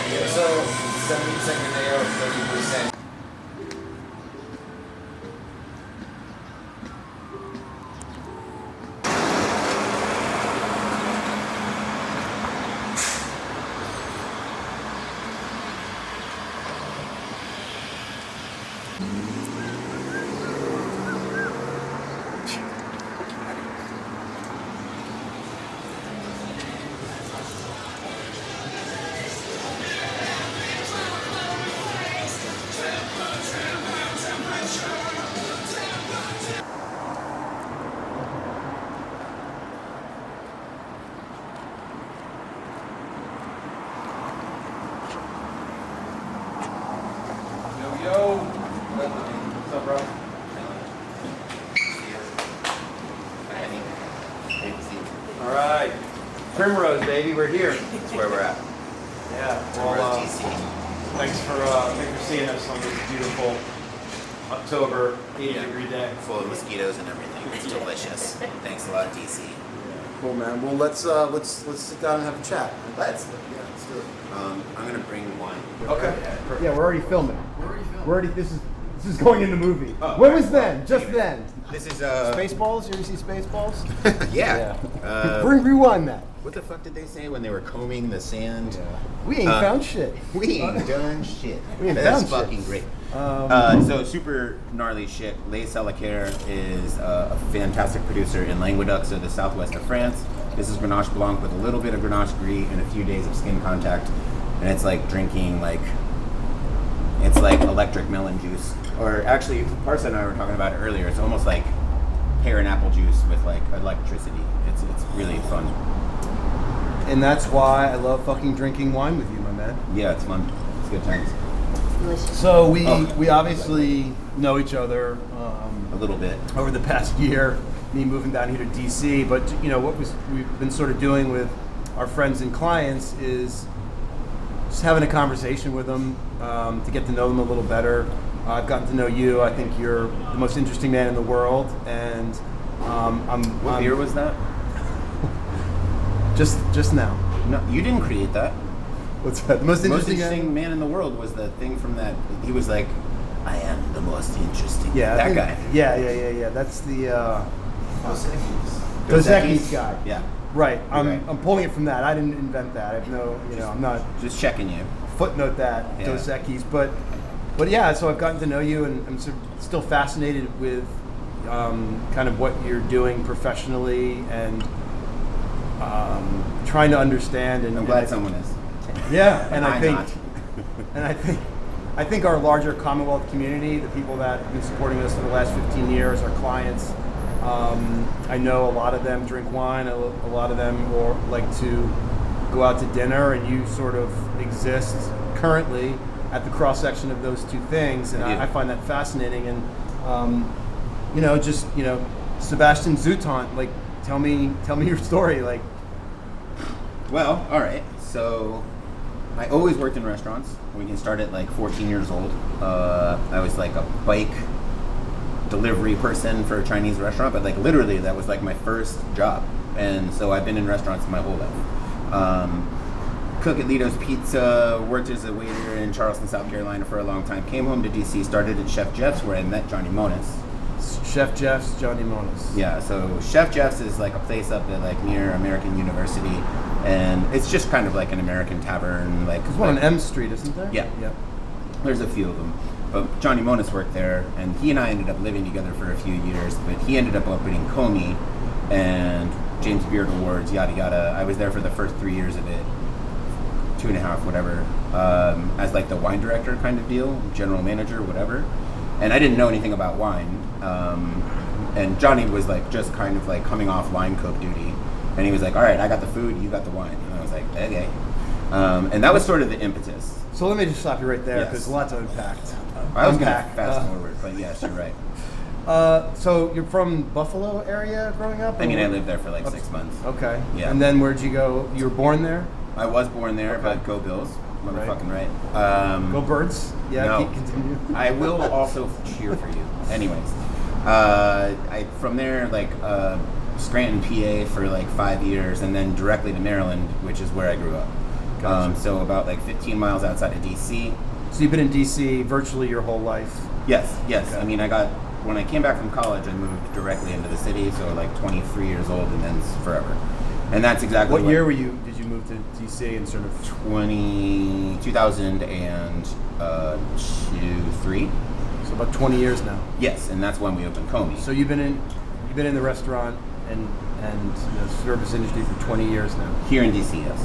So 70% Graneo, 30%. Yo, what's up, bro? All right, Primrose, baby, we're here. That's where we're at. Yeah. Well, DC. Thanks for seeing us on this beautiful October 80-degree day. Full of mosquitoes and everything. It's delicious. Thanks a lot, DC. Cool, man. Well, let's sit down and have a chat. Let's do it. I'm gonna bring wine. Okay. Yeah, we're already filming. We're already. This is going in the movie. Oh, when was then? Just then. This is Spaceballs. You ever see Spaceballs? yeah. Rewind that. What the fuck did they say when they were combing the sand? Yeah. We ain't found shit. We ain't done shit. We ain't That's found fucking shit. great. So super gnarly shit. Les Salacaire is a fantastic producer in Languedoc, so the southwest of France. This is Grenache Blanc with a little bit of Grenache Gris and a few days of skin contact, and it's like drinking it's like electric melon juice. Or actually, Parsa and I were talking about it earlier. It's almost like pear and apple juice with like electricity. It's really fun. And that's why I love fucking drinking wine with you, my man. Yeah, it's fun. It's good times. So we obviously know each other A little bit. over the past year. Me moving down here to DC, but you know we've been sort of doing with our friends and clients is just having a conversation with them to get to know them a little better. I've gotten to know you. I think you're the most interesting man in the world, and What year was that? just now. No, you didn't create that. What's that? The most Most interesting, interesting man in the world was the thing from that. He was like, I am the most interesting. Yeah, that guy. Yeah. That's the Dos Dos Equis Equis? guy. Yeah. Right. Okay. I'm pulling it from that. I didn't invent that. I have no, I'm not Just checking you. footnote that Yeah. Dos Equis, but yeah. So I've gotten to know you, and I'm still fascinated with kind of what you're doing professionally, and trying to understand. And I'm glad someone is. Yeah, and I'm not. I think our larger Commonwealth community, the people that have been supporting us for the last 15 years, our clients, I know a lot of them drink wine, a lot of them like to go out to dinner, and you sort of exist currently at the cross section of those two things, and Yeah. I find that fascinating. And Sebastian Zutant, like tell me your story, like. Well, all right. So I always worked in restaurants. We can start at like 14 years old. I was like a bike delivery person for a Chinese restaurant, but like literally that was like my first job. And so I've been in restaurants my whole life. Cook at Lito's Pizza, worked as a waiter in Charleston, South Carolina for a long time. Came home to DC, started at Chef Jeff's where I met Johnny Monas. Chef Jeff's, Johnny Monas. Yeah, so Chef Jeff's is like a place up at like near American University, and it's just kind of like an American tavern. Like There's one on M Street, isn't there? Yeah. Yep. There's a few of them, but Johnny Monas worked there, and he and I ended up living together for a few years. But he ended up opening Comey and James Beard Awards, yada yada. I was there for the first 3 years of it, 2.5, whatever, as like the wine director kind of deal, general manager, whatever. And I didn't know anything about wine. And Johnny was like just kind of like coming off line cook duty, and he was like, "All right, I got the food, you got the wine." And I was like, "Okay." And that was sort of the impetus. So let me just stop you right there, Yes. because a lot to unpack. I was going to fast forward, but yes, you're right. So you're from Buffalo area growing up? I mean, I lived there for like 6 months. Okay. Yeah. And then where'd you go? You were born there? I was born there, Okay. but go Bills. Motherfucking right. Go Birds? Yeah, no. continue. I will also cheer for you. Anyways, from there, like, Scranton, PA for like 5 years, and then directly to Maryland, which is where I grew up. Gotcha. So about like 15 miles outside of DC. So you've been in DC virtually your whole life. Yes. Okay. I mean, when I came back from college, I moved directly into the city. So like 23 years old, and then forever. And that's exactly What year did you move to DC and sort of 2003. so about 20 years now. Yes, and that's when we opened Comey. So you've been in the restaurant and the service industry for 20 years now. Here in DC, yes.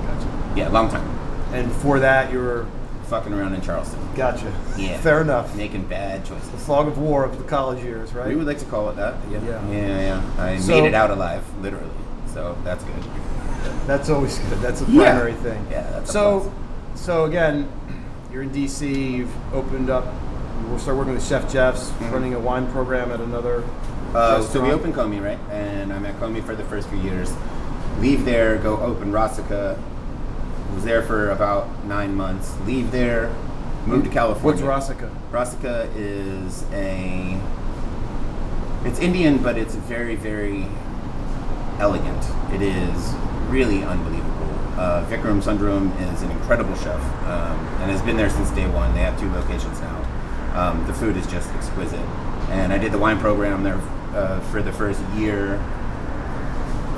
Gotcha. Yeah, long time. And before that you were Fucking around in Charleston. gotcha. Yeah. Fair enough. Making bad choices. The fog of war of the college years, right? We would like to call it that. Yeah. Yeah. I So- made it out alive, literally. So that's good. That's always good. That's a Yeah. primary thing. Yeah, that's a so. So again, you're in DC. You've opened up. We'll start working with Chef Jeff's, running a wine program at another. So we restaurant. opened Comey, right? And I'm at Comey for the first few years. Leave there, go open Rosica. Was there for about 9 months. Leave there, move to California. What's Rosica? Rosica is it's Indian, but it's very, very elegant. It is really unbelievable. Vikram Sundram is an incredible chef and has been there since day one. They have 2 locations now. The food is just exquisite. And I did the wine program there for the first year.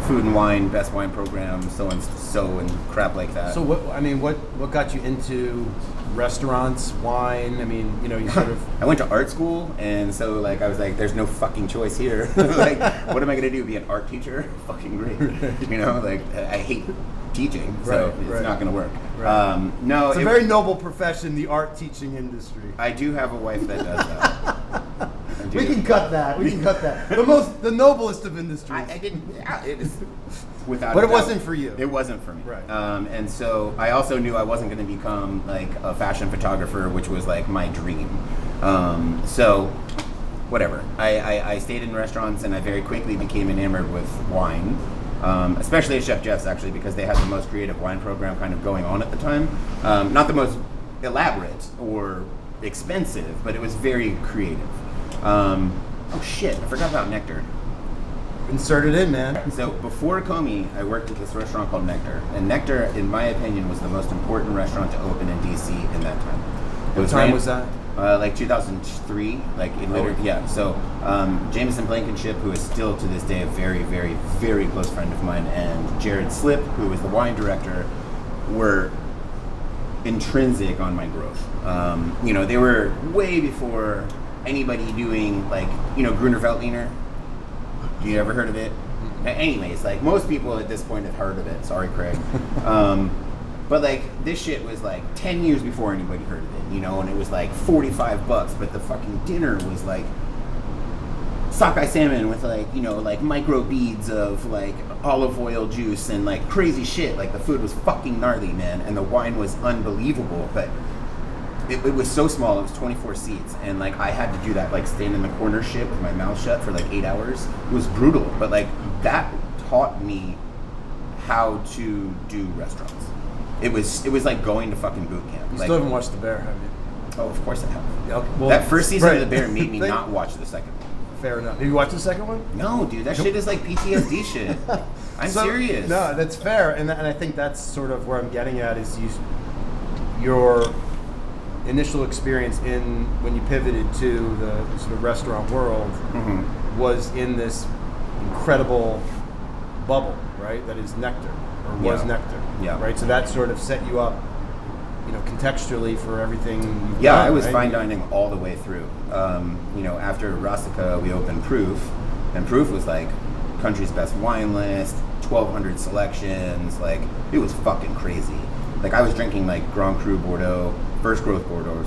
Food and wine, best wine program, so and crap like that. So what got you into restaurants, wine? I mean, you sort of. I went to art school, and so like I was like, "There's no fucking choice here. Like, what am I gonna do? Be an art teacher? Fucking great. Like I hate teaching, so it's not gonna work. Right. No, It's a very noble profession, the art teaching industry. I do have a wife that does that. We can cut that. The noblest of industries. I didn't. Yeah, it is without. But a it doubt. wasn't for you. It wasn't for me. Right. And so I also knew I wasn't going to become like a fashion photographer, which was like my dream. So whatever. I stayed in restaurants, and I very quickly became enamored with wine. Especially at Chef Jeff's, actually, because they had the most creative wine program kind of going on at the time. Not the most elaborate or expensive, but it was very creative. Oh shit, I forgot about Nectar. Insert it in, man. So before Comey, I worked at this restaurant called Nectar. And Nectar, in my opinion, was the most important restaurant to open in DC in that time. What time was that? Like 2003, like it literally, yeah. So Jameson Blankenship, who is still to this day a very, very, very close friend of mine, and Jared Slip, who was the wine director, were intrinsic on my growth. They were way before anybody doing like, Gruner Veltliner. You ever heard of it? Anyways, like most people at this point have heard of it. Sorry, Craig. But like this shit was like 10 years before anybody heard of it, and it was like $45, but the fucking dinner was like sockeye salmon with like, like micro beads of like olive oil juice and like crazy shit. Like the food was fucking gnarly, man, and the wine was unbelievable, but it was so small. It was 24 seats, and like I had to do that like stand in the corner shit with my mouth shut for like 8 hours. It was brutal, but like that taught me how to do restaurants. It was like going to fucking boot camp. You like, still haven't watched The Bear, have you? Oh, of course I have. Okay, well, That first season right. of The Bear made me not watch the second one. Fair enough. Have you watched the second one? No, dude, that shit is like PTSD shit. I'm serious. No, that's fair, and I think that's sort of where I'm getting at is your initial experience when you pivoted to the sort of restaurant world was in this incredible bubble, right? That is Nectar, or was Nectar. Yeah. Right. So that sort of set you up, contextually for everything. You've Yeah, done, I was right? fine dining all the way through. After Rosica, we opened Proof, and Proof was like country's best wine list, 1,200 selections. Like it was fucking crazy. Like I was drinking like Grand Cru Bordeaux, First Growth Bordeaux,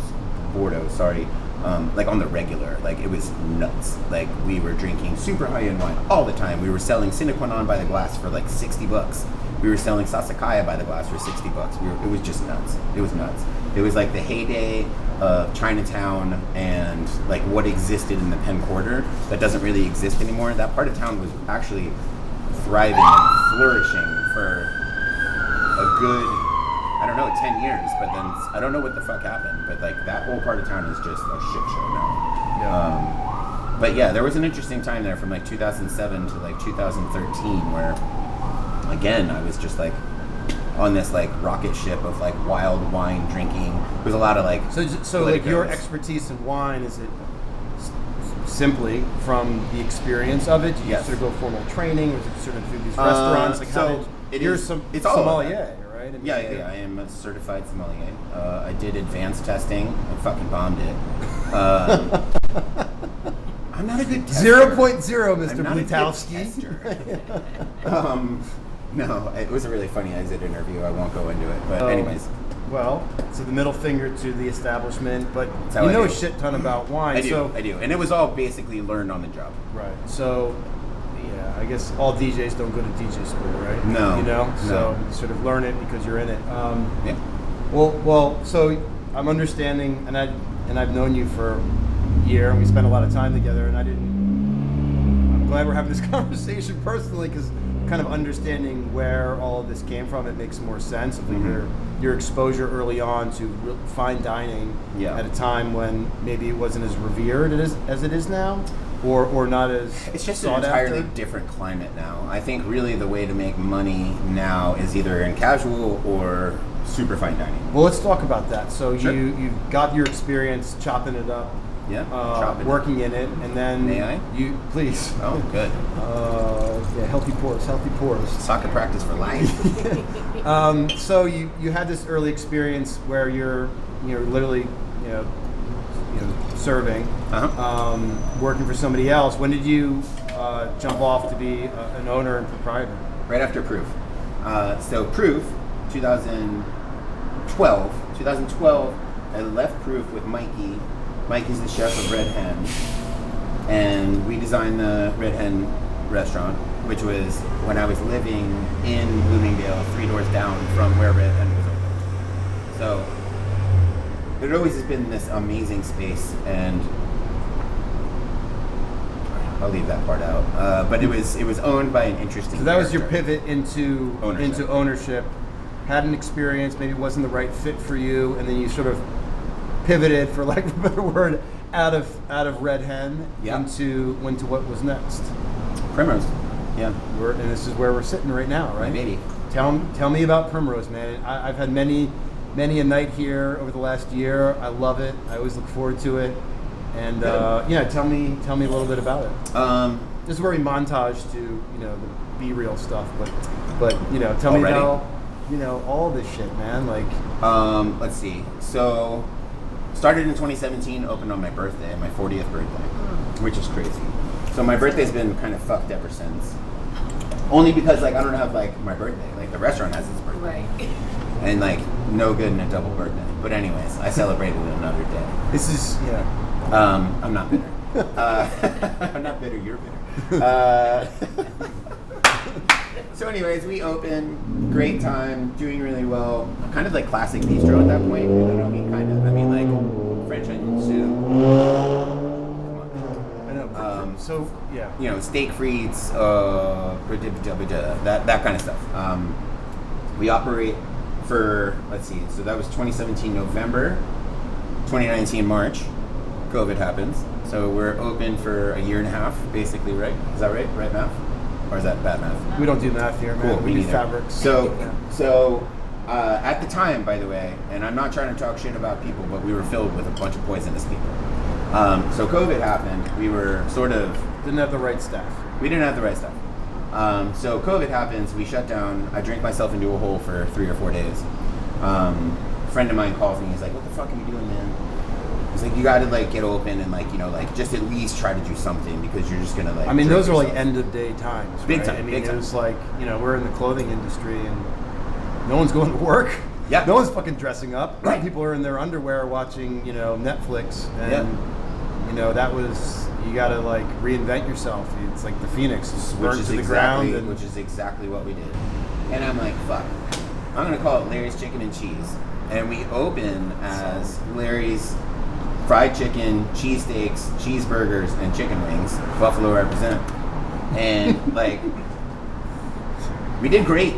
like on the regular. Like it was nuts. Like we were drinking super high-end wine all the time. We were selling Sine Qua Non by the glass for like $60. We were selling Sassicaia by the glass for $60. It was just nuts. It was nuts. It was like the heyday of Chinatown and like what existed in the Penn Quarter that doesn't really exist anymore. That part of town was actually thriving and flourishing for a good, 10 years, but then I don't know what the fuck happened, but like that whole part of town is just a shit show now. Yeah. But yeah, there was an interesting time there from like 2007 to like 2013 where, again, I was just like on this like rocket ship of like wild wine drinking. There's a lot of like So like your politicos. expertise in wine, is it simply from the experience of it? Did you Yes. sort of go formal training? Was it sort of through these restaurants? Like how so did, it you're is- some it's all of sommelier, right? I mean, Yeah. I am a certified sommelier. I did advanced testing. I fucking bombed it. I'm not a good tester. 0.0, I'm Mr. not a good Blutowski. tester. No, it was a really funny exit interview. I won't go into it, but Oh. anyways, Well, so the middle finger to the establishment, but That's how you I know do. a shit ton about wine. I do, So, and it was all basically learned on the job. right. So, yeah, I guess all DJs don't go to DJ school, right? No, You know, no. so you sort of learn it because you're in it. Yeah. Well. So I'm understanding, and I've known you for a year, and we spent a lot of time together, and I'm glad we're having this conversation personally because kind of understanding where all of this came from, it makes more sense of like Mhm. your exposure early on to fine dining Yeah. at a time when maybe it wasn't as revered as it is now, or not as It's just an sought entirely after. different climate now. I think really the way to make money now is either in casual or super fine dining. Well, let's talk about that. So Sure. you got your experience chopping it up, Yeah. Chopping it. working in it, and then May I? You please. Oh, good. Yeah, healthy pores, healthy pores. Soccer practice for life. So you had this early experience where you're literally serving, working for somebody else. When did you jump off to be an owner and proprietor? Right after Proof. So Proof, 2012, I left Proof with Mikey. Mikey's the chef of Red Hen, and we designed the Red Hen restaurant, which was when I was living in Bloomingdale, 3 doors down from where Red Hen was open. So it always has been this amazing space, and I'll leave that part out. But it was owned by an interesting. So that was your character. pivot into Ownership. ownership. Had an experience, maybe it wasn't the right fit for you, and then you sort of pivoted, for lack of a better word, out of Red Hen Yeah. into what was next. Primrose. Yeah. And this is where we're sitting right now, right? My baby. Tell me about Primrose, man. I've had many a night here over the last year. I love it. I always look forward to it. And tell me a little bit about it. This is where we montage to the Be Real stuff, but tell me Already? about all this shit, man. Like Let's see. So, started in 2017, opened on my birthday, my 40th birthday, which is crazy. So my birthday's been kind of fucked ever since. Only because I don't have my birthday. The restaurant has its birthday. Right. And no good in a double birthday. But anyways, I celebrated another day. this is I'm not bitter. I'm not bitter. You're bitter. So, anyways, we open. Great time. Doing really well. Kind of like classic bistro at that point. I don't mean kind of. I mean French onion soup. I know. So yeah. Steak frites. That kind of stuff. We operate for, let's see. So that was 2017 November. 2019 March. COVID happens. So we're open for a year and a half, basically, right? Is that right? Right math? Or is that bad math? We don't do math here, man. Cool, we me do neither. fabrics. So at the time, by the way, and I'm not trying to talk shit about people, but we were filled with a bunch of poisonous people. So COVID happened. We were sort of... Didn't have the right staff. We didn't have the right stuff. So COVID happens. We shut down. I drank myself into a hole for 3 or 4 days. A friend of mine calls me. He's like, "What the fuck are you doing, man?" He's like, "You got to get open and just at least try to do something because you're just gonna I mean, drink those are yourself." end of day times. Big right? time, I mean, big time. it was we're in the clothing industry and no one's going to work. Yeah. No one's fucking dressing up. Right. People are in their underwear watching, Netflix, and that was, you got to reinvent yourself. It's like the phoenix, it's burned to the ground. And Which is exactly what we did. And I'm like, fuck. I'm gonna call it Larry's Chicken and Cheese. And we open as Larry's fried chicken, cheesesteaks, cheeseburgers, and chicken wings. Buffalo represent. And we did great.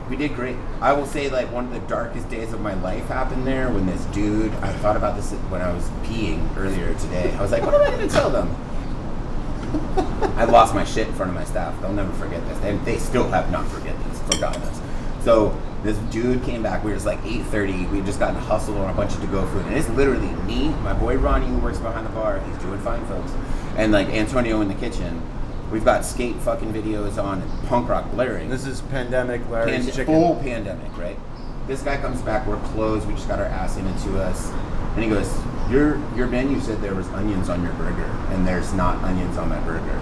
We did great. I will say one of the darkest days of my life happened there when this dude, I thought about this when I was peeing earlier today. I was like, what am I gonna tell them? I lost my shit in front of my staff. They'll never forget this. And they still have not forgotten this. So This dude came back. We were just like 8:30. We just gotten hustled on a bunch of to-go food, and it's literally me, my boy Ronnie, who works behind the bar. He's doing fine, folks, and like Antonio in the kitchen. We've got skate fucking videos on, punk rock blaring. This is pandemic, Larry's chicken. Full pandemic, right? This guy comes back. We're closed. We just got our ass handed to us, and he goes, "Your menu said there was onions on your burger, and there's not onions on my burger.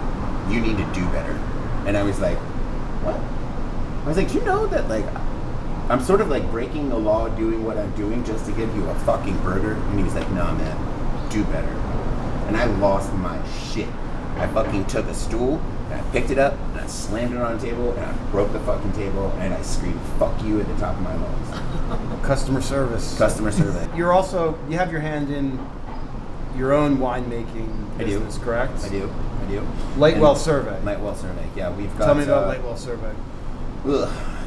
You need to do better." And I was like, "What?" I was like, "You know that like." I'm sort of like breaking the law doing what I'm doing just to give you a fucking burger. And he's like, nah, man, do better. And I lost my shit. I fucking took a stool and I picked it up and I slammed it on the table and I broke the fucking table and I screamed, fuck you, at the top of my lungs. Customer service. Customer service. You have your hand in your own winemaking business, correct? I do. Lightwell Survey. Lightwell Survey, yeah. We've got. Tell me about Lightwell Survey.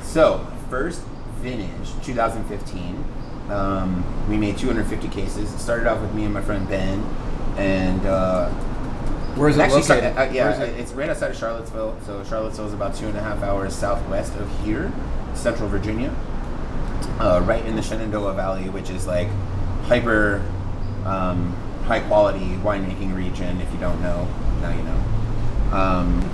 So, first vintage, 2015. We made 250 cases. It started off with me and my friend Ben, and where's it located? It's right outside of Charlottesville. So Charlottesville is about 2.5 hours southwest of here, Central Virginia, right in the Shenandoah Valley, which is like hyper high quality winemaking region. If you don't know, now you know.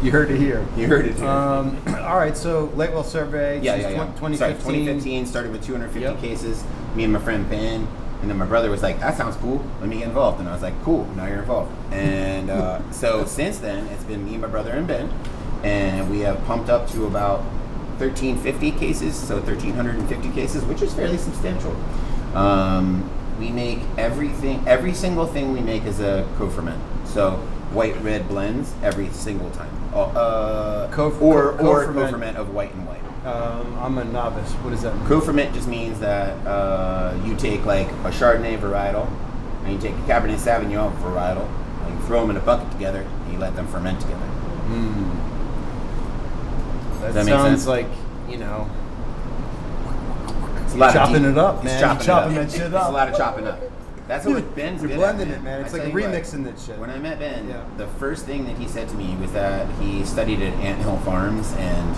You heard it here. You heard it here. All right, so Lightwell Survey, 2015. Sorry, 2015, started with 250 cases. Me and my friend Ben, and then my brother was like, that sounds cool, let me get involved. And I was like, cool, now you're involved. And so since then, it's been me, my brother, and Ben, and we have pumped up to about 1,350 cases, so 1,350 cases, which is fairly substantial. We make every single thing we make is a co-ferment. So white red blends every single time, or co-ferment of white and white. I'm a novice. What does that mean? Co-ferment just means that you take like a Chardonnay varietal and you take a Cabernet Sauvignon varietal and you throw them in a bucket together and you let them ferment together. That sounds like, you know, it's a lot chopping of it up, man. Chopping that shit up. It's a lot of chopping up. That's what Ben's good at. You're blending it, man. It's like remixing that shit. When I met Ben, the first thing that he said to me was that he studied at Anthill Farms, and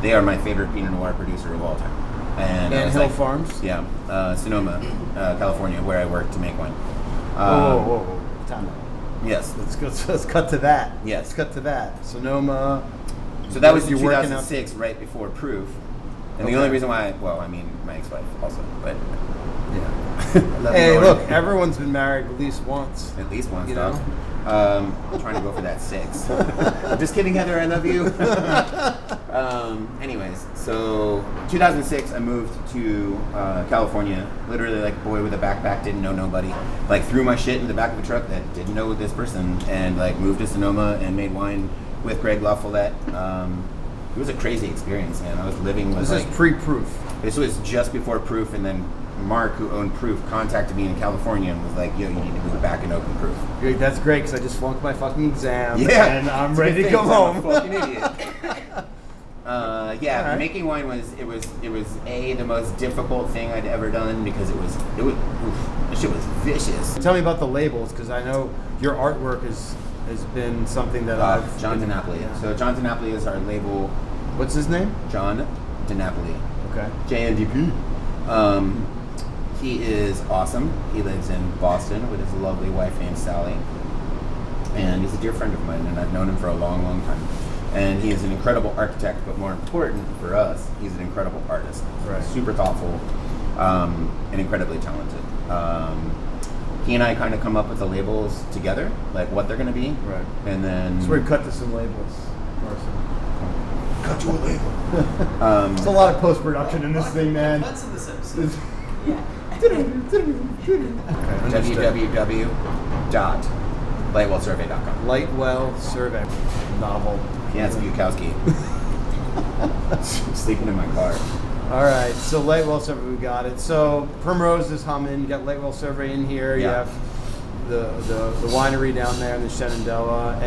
they are my favorite Pinot Noir producer of all time. And Anthill Farms? Yeah, Sonoma, California, where I work to make wine. Whoa. Time out. Yes. Let's cut to that. Yes. Let's cut to that. Sonoma. So that was in 2006, right before Proof. And the only reason why, my ex-wife also, but... Yeah. Hey, look, everyone's been married at least once. At least once, you dog. know? I'm trying to go for that 6. Just kidding, Heather, I love you. Anyways, so 2006, I moved to California. Literally like a boy with a backpack, didn't know nobody. Like threw my shit in the back of a truck that didn't know this person, and like moved to Sonoma and made wine with Greg LaFollette. It was a crazy experience, man. I was living with This is pre-Proof. This was just before Proof, and then Mark, who owned Proof, contacted me in California and was like, yo, you need to move back and open Proof. That's great, because I just flunked my fucking exam, and I'm ready to go home. I'm a fucking idiot. Right. Making wine was the most difficult thing I'd ever done, because this shit was vicious. Tell me about the labels, because I know your artwork has been something that I've... John DiNapoli. Yeah. So John DiNapoli is our label. What's his name? John DiNapoli. Okay. JNDP. He is awesome. He lives in Boston with his lovely wife named Sally. And he's a dear friend of mine, and I've known him for a long, long time. And he is an incredible architect, but more important for us, he's an incredible artist. Right. Super thoughtful, and incredibly talented. He and I kind of come up with the labels together, like what they're going to be. Right. And then... So we cut to some labels, Marcel. Cut to a label. There's a lot of post-production in this thing, man. That's in this episode. Yeah. www.lightwellsurvey.com. Lightwell Survey. Novel. Yeah, it's Bukowski. Sleeping in my car. All right, so Lightwell Survey, we got it. So Primrose is humming. You got Lightwell Survey in here. You have the winery down there in the Shenandoah,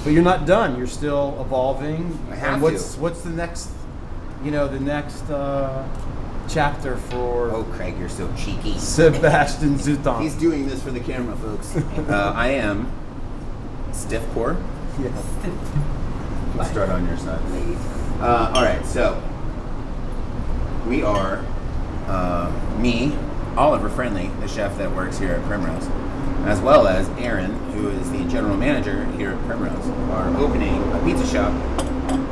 but you're not done. You're still evolving. I have what's the next? The next chapter for? Oh, Craig, you're so cheeky. Sebastian Zutant. He's doing this for the camera, folks. I am stiff pour. Yeah. Let's start on your side. All right, so we are me, Oliver Friendly, the chef that works here at Primrose, as well as Aaron, who is the general manager here at Primrose, are opening a pizza shop.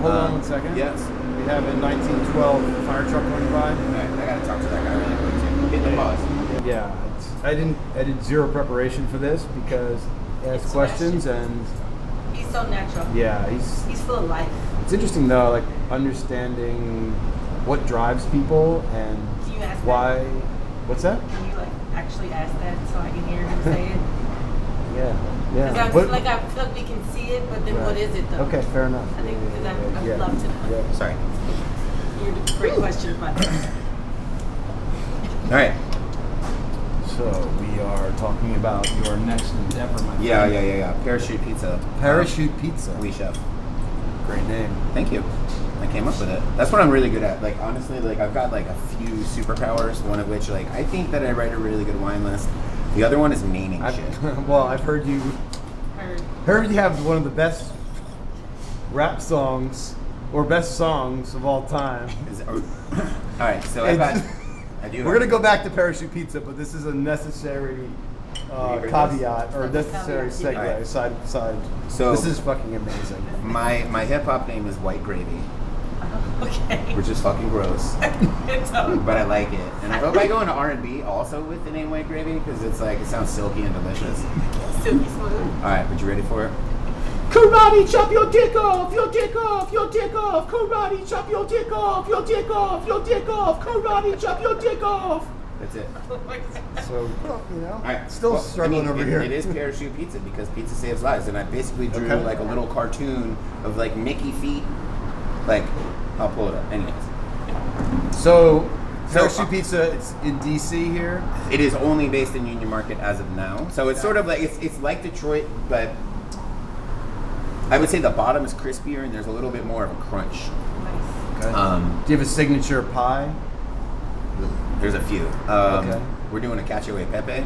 Hold on 1 second. Yes. We have a 1912 fire truck going by. All right, I gotta talk to that guy really quick too. Hit the pause. Yeah, I did zero preparation for this because he asked It's questions Sebastian. and He's so natural. yeah, He's full of life. it's interesting though, like understanding what drives people and Can you ask why. that? What's that? Can you like actually ask that so I can hear him say it? Yeah, Because yeah. I feel like we can see it, but then Right. what is it though? Okay, fair enough. I think because I Yeah. would love to know. Yeah. Sorry. You're a great question about that. All right. So we are talking about your next endeavor, my friend. Yeah. Parachute pizza. Parachute pizza. We chef. Great name. Thank you. I came up with it. That's what I'm really good at. Like honestly, like I've got like a few superpowers. One of which, like I think that I write a really good wine list. The other one is naming shit. Well, I've heard you you have one of the best rap songs or best songs of all time. All right, so I do. We're gonna go back to Parachute Pizza, but this is a necessary caveat or necessary segue. Alright. Side. So- this is fucking amazing. My hip hop name is White Gravy, Okay. which is fucking gross, So, but I like it. And I hope I go into R&B also with the name White Gravy because it's like it sounds silky and delicious. silky smooth. All right, but you ready for it? Karate chop your dick off, your dick off, your dick off. Karate chop your dick off, your dick off, your dick off. Karate chop your dick off. That's it. So you know, All right. still Well, struggling I mean, over here. It is parachute pizza because pizza saves lives, and I basically drew Okay. like a little cartoon of like Mickey feet. Like, I'll pull it up. Anyways, So So, Parachute Pizza, it's in DC here. it is only based in Union Market as of now. So it's sort of like it's like Detroit, but I would say the bottom is crispier and there's a little bit more of a crunch. Nice. Okay. Do you have a signature pie? There's a few. Okay. We're doing a cacio e pepe,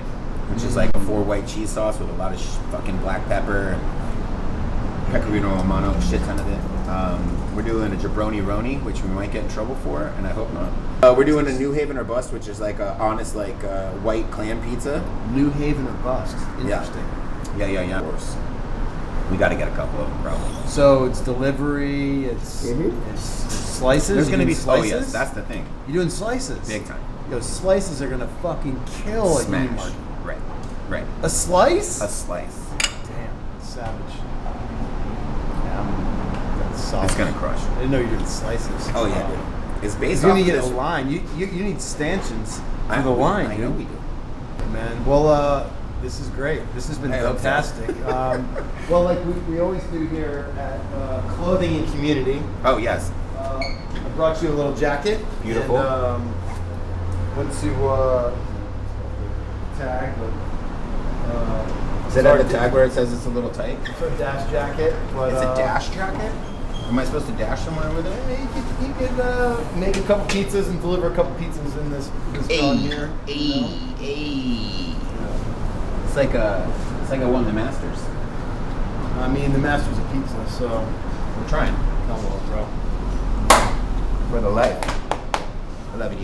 which is like a 4 white cheese sauce with a lot of fucking black pepper, pecorino romano, shit ton of it. We're doing a jabroni roni, which we might get in trouble for, and I hope not. We're doing a New Haven or Bust, which is like a honest like white clam pizza. New Haven or Bust. Interesting. Yeah. Of course. We got to get a couple of them, probably. So it's delivery. It's slices. There's You going to be doing slices. yes, that's the thing. You're doing slices. Big time. Yo, slices are gonna fucking kill at Union Smash. Market. Right. A slice? A slice. Damn, savage. Yeah, that's solid. It's gonna crush. I didn't know you did slices. Oh yeah, dude. It's based You off need of to get this. a line. You need stanchions for the know line, I dude. know we do. Man, well, this is great. This has been I hope so. fantastic. Well, like we always do here at Clothing and Community. Oh yes. I brought you a little jacket. Beautiful. And, went to tag, but Is it at the tag where it says it's a little tight? It's a dash jacket, but It's a dash jacket? Am I supposed to dash somewhere with it? You could make a couple pizzas and deliver a couple pizzas in this run here. you know? It's like I won the Masters. I mean, the master's of pizza, so We're trying. come on, bro. For the life. I love you.